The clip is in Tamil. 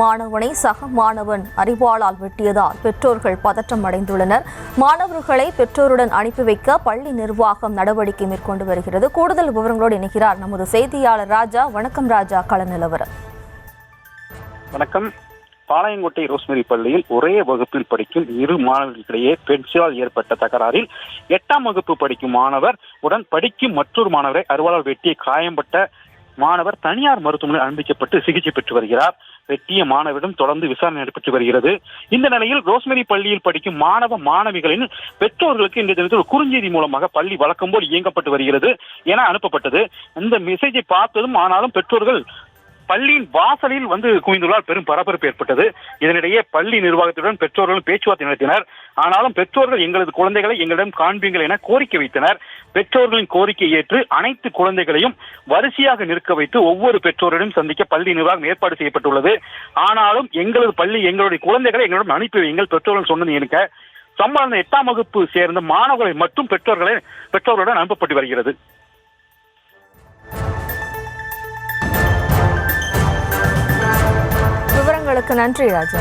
மாணவனை சக மாணவன் அரிவாளால் வெட்டியதால் பெற்றோர்கள் பதற்றம் அடைந்துள்ளனர். மாணவர்களை பெற்றோருடன் அனுப்பி வைக்க பள்ளி நிர்வாகம் நடவடிக்கை மேற்கொண்டு வருகிறது. கூடுதல் விவரங்களோடு இணைகிறார் நமது செய்தியாளர் ராஜா. வணக்கம் ராஜா, கள நிலவரம். வணக்கம். பாளையங்கோட்டை ரோஸ்மெரி பள்ளியில் ஒரே வகுப்பில் படிக்கும் இரு மாணவர்களுக்கிடையே பென்சிலால் ஏற்பட்ட தகராறில் 8ஆம் வகுப்பு படிக்கும் மாணவர் உடன் படிக்கும் மற்றொரு மாணவரை அரிவாளால் வெட்டிய காயம்பட்ட மாணவர் தனியார் மருத்துவமனையில் அனுமதிக்கப்பட்டு சிகிச்சை பெற்று வருகிறார். வெட்டிய மாணவரிடம் தொடர்ந்து விசாரணை நடைபெற்று வருகிறது. இந்த நிலையில் ரோஸ்மெரி பள்ளியில் படிக்கும் மாணவ மாணவிகளின் பெற்றோர்களுக்கு இன்றைய தினத்தில் குறுஞ்செய்தி மூலமாக பள்ளி வழக்கம் போல் இயங்கப்பட்டு வருகிறது என அனுப்பப்பட்டது. இந்த மெசேஜை பார்த்ததும் ஆனாலும் பெற்றோர்கள் பள்ளியின் வாசலில் குவிந்துள்ளால் பெரும் பரபரப்பு ஏற்பட்டது. இதனிடையே பள்ளி நிர்வாகத்துடன் பெற்றோர்களும் பேச்சுவார்த்தை நடத்தினர். ஆனாலும் பெற்றோர்கள் எங்களது குழந்தைகளை எங்களிடம் காண்பீங்கள் என கோரிக்கை வைத்தனர். பெற்றோர்களின் கோரிக்கை ஏற்று அனைத்து குழந்தைகளையும் வரிசையாக நிற்க வைத்து ஒவ்வொரு பெற்றோரிடம் சந்திக்க பள்ளி நிர்வாகம் ஏற்பாடு செய்யப்பட்டுள்ளது. ஆனாலும் எங்களது பள்ளி எங்களுடைய குழந்தைகளை எங்களிடம் அனுப்பி வையுங்கள் பெற்றோர்கள் சொன்னது எனக்கு சம்பளம் 8ஆம் வகுப்பு சேர்ந்த மாணவர்களை மட்டும் பெற்றோர்களுடன் அனுப்பப்பட்டு வருகிறது. விவரங்களுக்கு நன்றி ராஜா.